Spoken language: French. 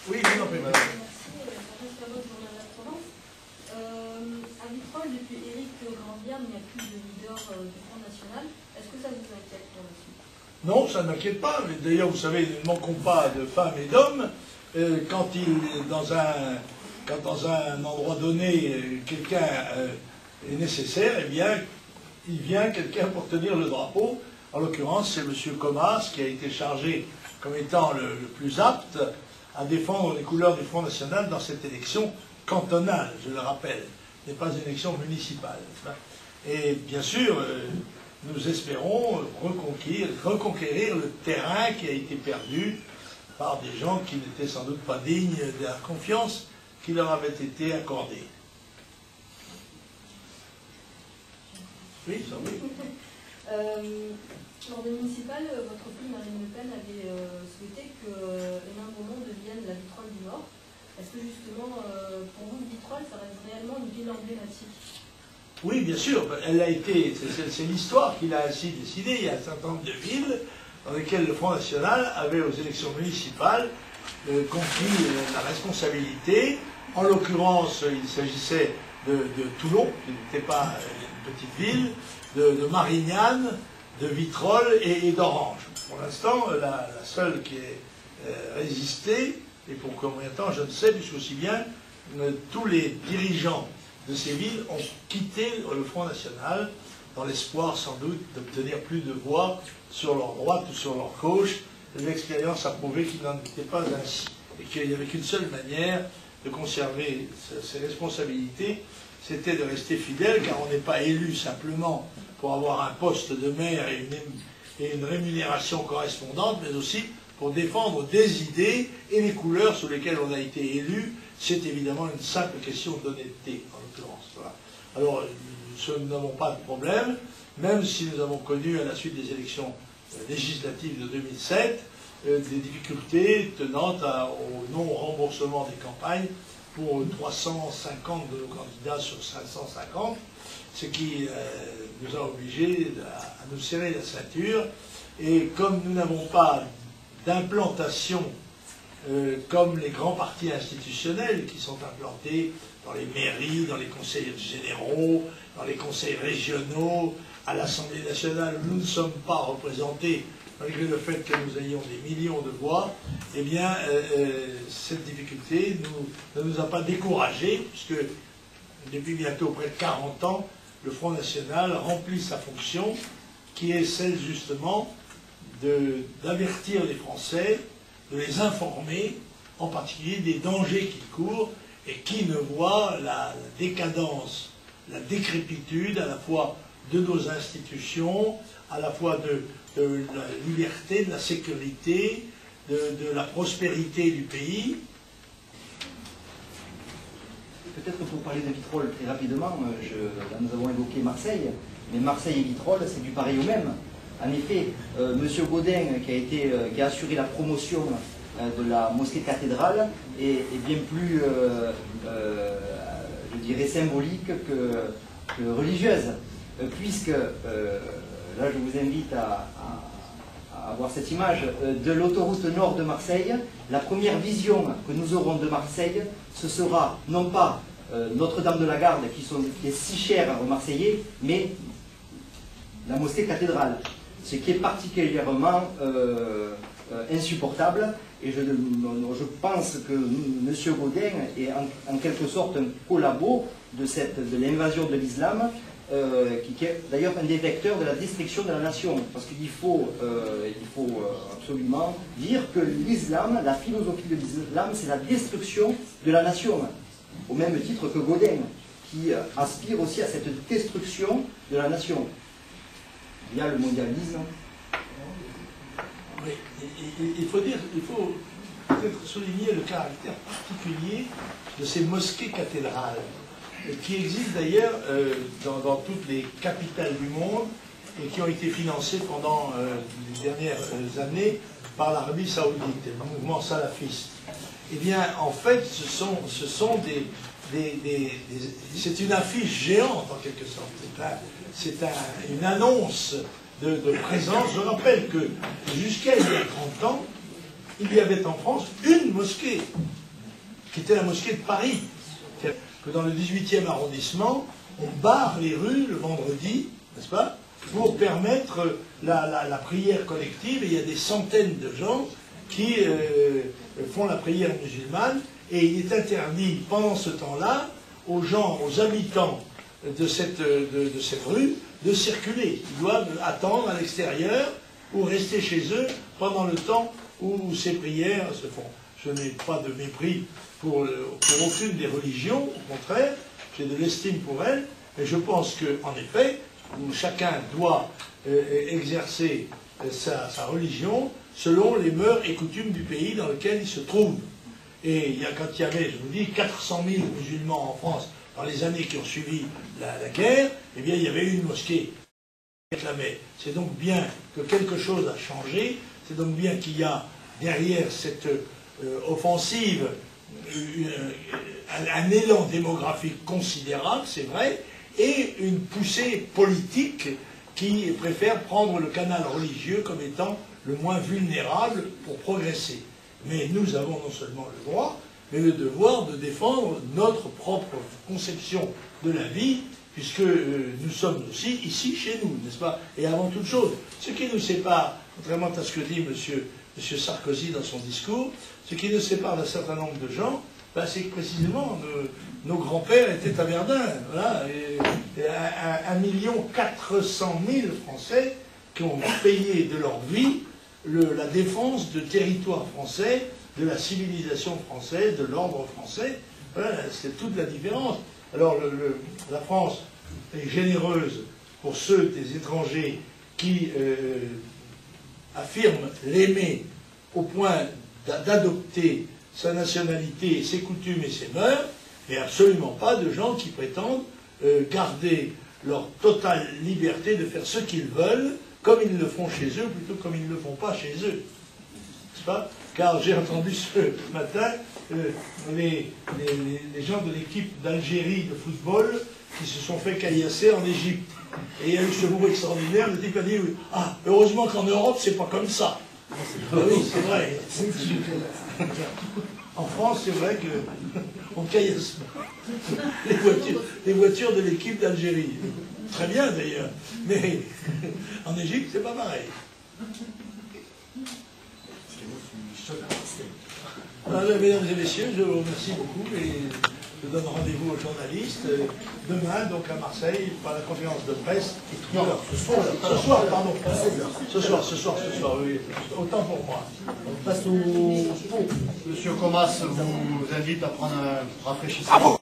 Oui, non, mais madame. À Vitrolles, depuis Éric Grandbière, il n'y a plus de leader du Front National. Est-ce que ça vous inquiète pour la suite? Non, ça ne m'inquiète pas. Mais d'ailleurs, vous savez, nous ne manquons pas de femmes et d'hommes. Quand dans un endroit donné, quelqu'un est nécessaire, eh bien, il vient quelqu'un pour tenir le drapeau. En l'occurrence, c'est M. Comas qui a été chargé comme étant le plus apte à défendre les couleurs du Front National dans cette élection cantonale, je le rappelle. Ce n'est pas une élection municipale. Et bien sûr, nous espérons reconquérir le terrain qui a été perdu par des gens qui n'étaient sans doute pas dignes de la confiance qui leur avait été accordée. Oui, ça oui. Lors des municipales, votre fille Marine Le Pen avait souhaité que Hénin Beaumont devienne la Vitrolles du Nord. Est-ce que justement, pour vous, Vitrolles, ça reste réellement une ville emblématique? Oui, bien sûr. Elle a été. C'est l'histoire qui l'a ainsi décidé. Il y a un certain nombre de villes dans lesquelles le Front National avait, aux élections municipales, confié la responsabilité. En l'occurrence, il s'agissait de Toulon, qui n'était pas une petite ville, de Marignane, de Vitrolles et d'Orange. Pour l'instant, la seule qui est résistée, et pour combien de temps, je ne sais, puisque aussi bien tous les dirigeants de ces villes ont quitté le Front National dans l'espoir sans doute d'obtenir plus de voix sur leur droite ou sur leur gauche. L'expérience a prouvé qu'il n'en était pas ainsi et qu'il n'y avait qu'une seule manière de conserver ses responsabilités, c'était de rester fidèle, car on n'est pas élu simplement pour avoir un poste de maire et une rémunération correspondante, mais aussi pour défendre des idées et les couleurs sous lesquelles on a été élu. C'est évidemment une simple question d'honnêteté, en l'occurrence. Voilà. Alors, nous n'avons pas de problème, même si nous avons connu, à la suite des élections législatives de 2007, des difficultés tenant au non-remboursement des campagnes pour 350 de nos candidats sur 550, ce qui nous a obligés à nous serrer la ceinture. Et comme nous n'avons pas d'implantation comme les grands partis institutionnels qui sont implantés dans les mairies, dans les conseils généraux, dans les conseils régionaux, à l'Assemblée nationale, nous ne sommes pas représentés, malgré le fait que nous ayons des millions de voix, eh bien, cette difficulté ne nous a pas découragés, puisque depuis bientôt près de 40 ans, le Front National remplit sa fonction, qui est celle justement d'avertir les Français, de les informer, en particulier des dangers qu'ils courent, et qui ne voient la décadence, la décrépitude, à la fois de nos institutions, à la fois de la liberté, de la sécurité, de la prospérité du pays. Peut-être pour parler de Vitrolles très rapidement, là nous avons évoqué Marseille, mais Marseille et Vitrolles, c'est du pareil au même. En effet, M. Gaudin, qui a assuré la promotion de la mosquée cathédrale, est bien plus, je dirais, symbolique que religieuse, puisque, là je vous invite à voir cette image, de l'autoroute nord de Marseille, la première vision que nous aurons de Marseille, ce sera non pas Notre-Dame de la Garde, qui est si chère aux Marseillais, mais la mosquée cathédrale, ce qui est particulièrement insupportable. Et je pense que M. Gaudin est en quelque sorte un collabo de l'invasion de l'islam, qui est d'ailleurs un des vecteurs de la destruction de la nation. Parce qu'il faut absolument dire que l'islam, la philosophie de l'islam, c'est la destruction de la nation. Au même titre que Gaudin, qui aspire aussi à cette destruction de la nation. Il y a le mondialisme. Oui, il faut peut-être souligner le caractère particulier de ces mosquées cathédrales, qui existent d'ailleurs dans toutes les capitales du monde et qui ont été financées pendant les dernières années par l'Arabie Saoudite, le mouvement salafiste. Eh bien, en fait, c'est une affiche géante en quelque sorte. C'est une annonce de présence. Je rappelle que jusqu'à il y a 30 ans, il y avait en France une mosquée. qui était la mosquée de Paris. Que dans le 18e arrondissement, on barre les rues le vendredi, n'est-ce pas, pour permettre la prière collective, et il y a des centaines de gens qui font la prière musulmane, et il est interdit pendant ce temps-là aux gens, aux habitants de cette rue, de circuler. Ils doivent attendre à l'extérieur ou rester chez eux pendant le temps où ces prières se font. Je n'ai pas de mépris pour aucune des religions, au contraire, j'ai de l'estime pour elles, mais je pense qu'en effet, où chacun doit exercer sa religion selon les mœurs et coutumes du pays dans lequel il se trouve. Et quand il y avait, je vous dis, 400 000 musulmans en France dans les années qui ont suivi la guerre, eh bien il y avait une mosquée qui réclamait. C'est donc bien que quelque chose a changé, c'est donc bien qu'il y a derrière cette offensive un élan démographique considérable, c'est vrai, et une poussée politique qui préfère prendre le canal religieux comme étant le moins vulnérable pour progresser. Mais nous avons non seulement le droit, mais le devoir de défendre notre propre conception de la vie, puisque nous sommes aussi ici chez nous, n'est-ce pas? Et avant toute chose, ce qui nous sépare, contrairement à ce que dit M. Sarkozy dans son discours, ce qui nous sépare d'un certain nombre de gens, ben, c'est que précisément nos grands-pères étaient à Verdun. Voilà, et 1 400 000 Français qui ont payé de leur vie la défense de territoire français, de la civilisation française, de l'ordre français. Voilà, c'est toute la différence. Alors la France est généreuse pour ceux des étrangers qui affirment l'aimer au point d'adopter sa nationalité, ses coutumes et ses mœurs, mais absolument pas de gens qui prétendent garder leur totale liberté de faire ce qu'ils veulent, comme ils le font chez eux, plutôt que comme ils ne le font pas chez eux. N'est-ce pas? Car j'ai entendu ce matin les gens de l'équipe d'Algérie de football qui se sont fait caillasser en Égypte. Et il y a eu ce mot extraordinaire, le type a dit « Ah, heureusement qu'en Europe, c'est pas comme ça ». Ah oui, c'est vrai. En France, c'est vrai qu'on caillasse les voitures de l'équipe d'Algérie. Très bien d'ailleurs. Mais en Égypte, c'est pas pareil. Alors, mesdames et messieurs, je vous remercie beaucoup et je donne rendez-vous aux journalistes demain, donc à Marseille, par la conférence de presse. Non, ce soir, pardon. Ce soir, oui. Autant pour moi. On passe au pont. Monsieur Comas vous invite à prendre un rafraîchissement.